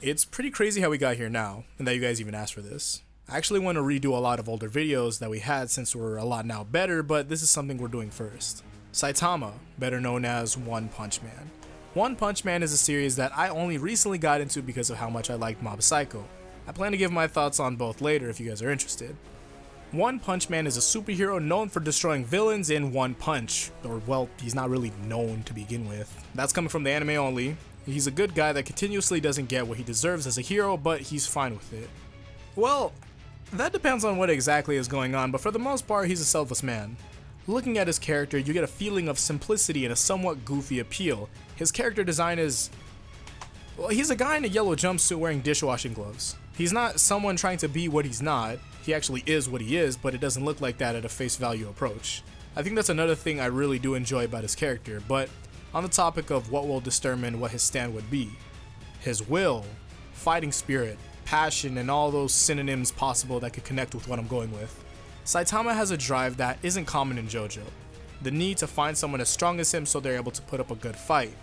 It's pretty crazy how we got here now, and that you guys even asked for this. I actually want to redo a lot of older videos that we had since we're a lot now better, but this is something we're doing first. Saitama, better known as One Punch Man. One Punch Man is a series that I only recently got into because of how much I liked Mob Psycho. I plan to give my thoughts on both later if you guys are interested. One Punch Man is a superhero known for destroying villains in one punch, or well, he's not really known to begin with. That's coming from the anime only. He's a good guy that continuously doesn't get what he deserves as a hero, but he's fine with it. Well, that depends on what exactly is going on, but for the most part, he's a selfless man. Looking at his character, you get a feeling of simplicity and a somewhat goofy appeal. His character design is... well, he's a guy in a yellow jumpsuit wearing dishwashing gloves. He's not someone trying to be what he's not. He actually is what he is, but it doesn't look like that at a face value approach. I think that's another thing I really do enjoy about his character, but on the topic of what will determine what his stand would be, his will, fighting spirit, passion, and all those synonyms possible that could connect with what I'm going with. Saitama has a drive that isn't common in JoJo. The need to find someone as strong as him so they're able to put up a good fight.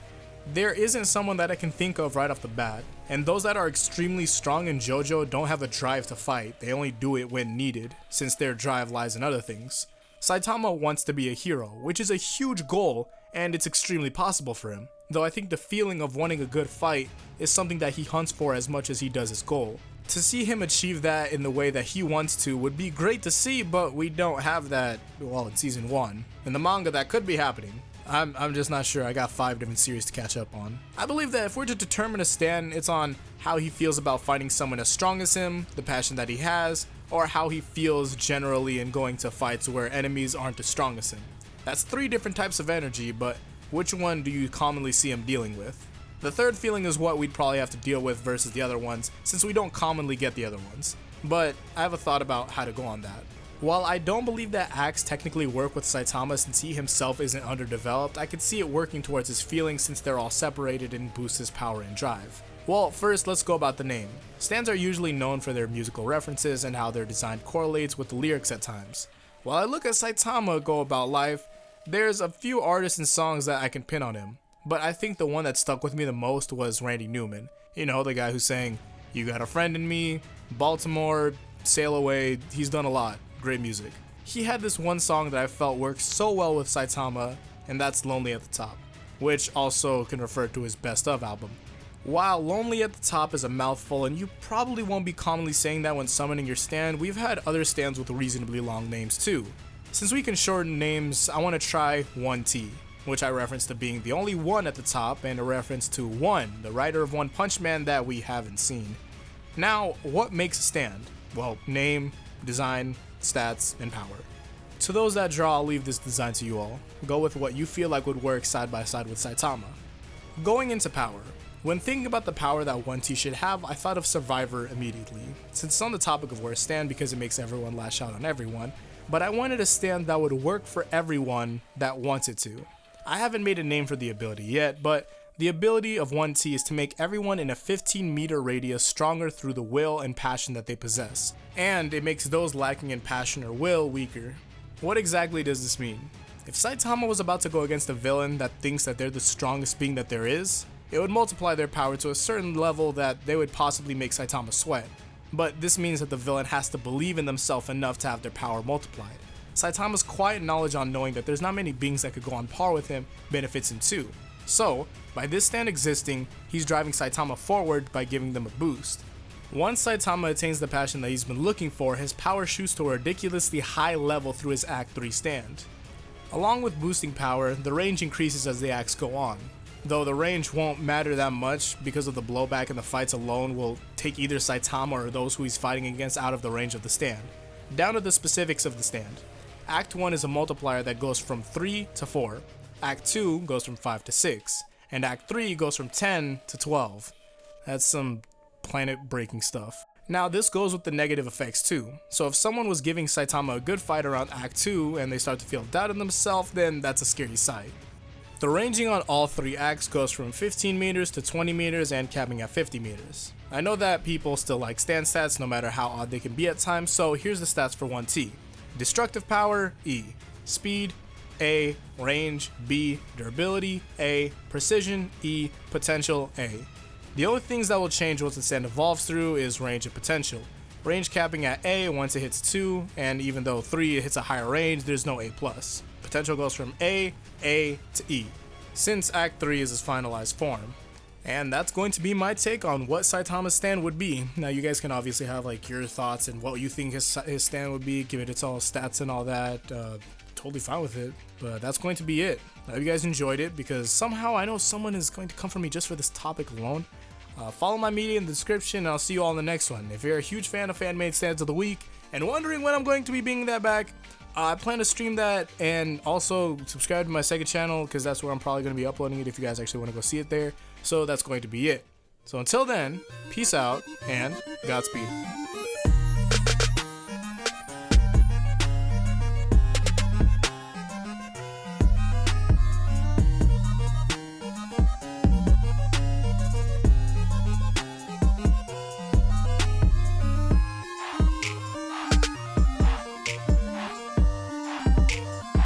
There isn't someone that I can think of right off the bat, and those that are extremely strong in JoJo don't have a drive to fight, they only do it when needed, since their drive lies in other things. Saitama wants to be a hero, which is a huge goal, and it's extremely possible for him, though I think the feeling of wanting a good fight is something that he hunts for as much as he does his goal. To see him achieve that in the way that he wants to would be great to see, but we don't have that, well, in season 1. In the manga, that could be happening. I'm just not sure. I got 5 different series to catch up on. I believe that if we're to determine a stand, it's on how he feels about fighting someone as strong as him, the passion that he has, or how he feels generally in going to fights where enemies aren't as strong as him. That's 3 different types of energy, but which one do you commonly see him dealing with? The third feeling is what we'd probably have to deal with versus the other ones, since we don't commonly get the other ones. But I have a thought about how to go on that. While I don't believe that acts technically work with Saitama since he himself isn't underdeveloped, I could see it working towards his feelings since they're all separated and boosts his power and drive. Well, first let's go about the name. Stands are usually known for their musical references and how their design correlates with the lyrics at times. While I look at Saitama go about life, there's a few artists and songs that I can pin on him, but I think the one that stuck with me the most was Randy Newman. You know, the guy who sang You Got a Friend in Me, Baltimore, Sail Away. He's done a lot. Great music. He had this one song that I felt worked so well with Saitama, and that's Lonely at the Top, which also can refer to his Best Of album. While Lonely at the Top is a mouthful, and you probably won't be commonly saying that when summoning your stand, we've had other stands with reasonably long names too. Since we can shorten names, I want to try 1T, which I reference to being the only one at the top, and a reference to One, the writer of One Punch Man that we haven't seen. Now, what makes a stand? Well, name, design, stats, and power. To those that draw, I'll leave this design to you all. Go with what you feel like would work side by side with Saitama. Going into power. When thinking about the power that 1T should have, I thought of Survivor immediately, since it's on the topic of worst stand because it makes everyone lash out on everyone, but I wanted a stand that would work for everyone that wants it to. I haven't made a name for the ability yet, but the ability of 1T is to make everyone in a 15-meter radius stronger through the will and passion that they possess, and it makes those lacking in passion or will weaker. What exactly does this mean? If Saitama was about to go against a villain that thinks that they're the strongest being that there is, it would multiply their power to a certain level that they would possibly make Saitama sweat. But this means that the villain has to believe in themselves enough to have their power multiplied. Saitama's quiet knowledge on knowing that there's not many beings that could go on par with him benefits him too. So, by this stand existing, he's driving Saitama forward by giving them a boost. Once Saitama attains the passion that he's been looking for, his power shoots to a ridiculously high level through his Act 3 stand. Along with boosting power, the range increases as the acts go on. Though the range won't matter that much because of the blowback and the fights alone will take either Saitama or those who he's fighting against out of the range of the stand. Down to the specifics of the stand. Act 1 is a multiplier that goes from 3 to 4. Act 2 goes from 5 to 6. And Act 3 goes from 10 to 12. That's some planet-breaking stuff. Now this goes with the negative effects too, so if someone was giving Saitama a good fight around Act 2 and they start to feel doubt in themselves, then that's a scary sight. The ranging on all 3 acts goes from 15 meters to 20 meters and capping at 50 meters. I know that people still like stand stats no matter how odd they can be at times, so here's the stats for 1T. Destructive power, E. Speed, A. Range, B. Durability, A. Precision, E. Potential, A. The only things that will change once the stand evolves through is range and potential. Range capping at A once it hits 2, and even though 3 hits a higher range, there's no A+. Potential goes from A to E, since Act 3 is his finalized form. And that's going to be my take on what Saitama's stand would be. Now you guys can obviously have like your thoughts and what you think his stand would be, give it its all stats and all that. Totally fine with it, but that's going to be it. I hope you guys enjoyed it, because somehow I know someone is going to come for me just for this topic alone. Follow my media in the description, and I'll see you all in the next one. If you're a huge fan of fan-made stands of the week and wondering when I'm going to be bringing that back, I plan to stream that, and also subscribe to my second channel, because that's where I'm probably going to be uploading it if you guys actually want to go see it there. So that's going to be it. So until then, peace out and Godspeed.